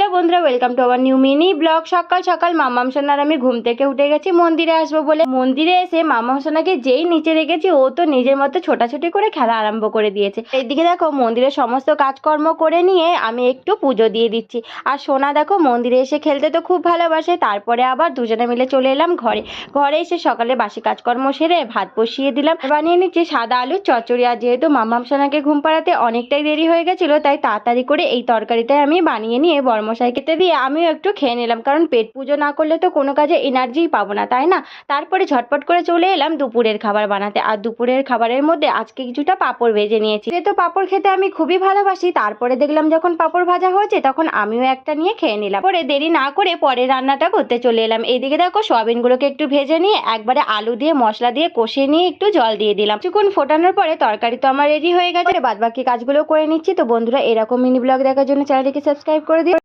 Hello বন্ধুরা, welcome to our new mini blog. সকাল সকাল মাম্মাম সোনার আমি ঘুম থেকে উঠে গেছি মন্দিরে আসবো বলে। মন্দিরে এসে মাম্মাম সোনাকে যেই নিচে রেখেছি ও তো নিজের মতো ছোটাছুটি করে খেলা আরম্ভ করে দিয়েছে। এইদিকে দেখো মন্দিরের সমস্ত কাজকর্ম করে নিয়ে আমি একটু পুজো দিয়ে দিচ্ছি। আর সোনা দেখো মন্দিরে এসে খেলতে তো খুব ভালোবাসে। তারপরে আবার দুজনে মিলে চলে এলাম ঘরে। ঘরে এসে সকালে বাসি কাজকর্ম সেরে ভাত বসিয়ে দিলাম। বানিয়ে নিচ্ছি সাদা আলুর চচ্চড়ি। আর যেহেতু মাম্মাম সোনাকে ঘুম পাড়াতে অনেকটাই দেরি হয়ে গেছিলো, তাই তাড়াতাড়ি করে এই তরকারিটাই আমি বানিয়ে নিয়ে বড়মশাই খেতে দিয়ে আমিও একটু খেয়ে নিলাম, কারণ পেট পুজো না করলে তো কোনো কাজে এনার্জিই পাবো না, তাই না। তারপরে ঝটপট করে চলে এলাম দুপুরের খাবার বানাতে। আর দুপুরের খাবারের মধ্যে আজকে কিছুটা পাঁপড় ভেজে নিয়েছি। যেহেতু পাঁপড় খেতে আমি খুবই ভালোবাসি, তারপরে দেখলাম যখন পাঁপড় ভাজা হয়েছে তখন আমিও একটা নিয়ে খেয়ে নিলাম। পরে দেরি না করে পরে রান্নাটা করতে চলে এলাম। এইদিকে দেখো সয়াবিনগুলোকে একটু ভেজে নিয়ে একবারে আলু দিয়ে মশলা দিয়ে কষিয়ে নিয়ে একটু জল দিয়ে দিলাম। কিছুক্ষণ ফোটানোর পরে তরকারি তো আমার রেডি হয়ে গেছে। বাদ বাকি কাজগুলো করে নিচ্ছি। তো বন্ধুরা, এরকম মিনি ব্লগ দেখার জন্য চ্যানেলটিকে সাবস্ক্রাইব করে দিও।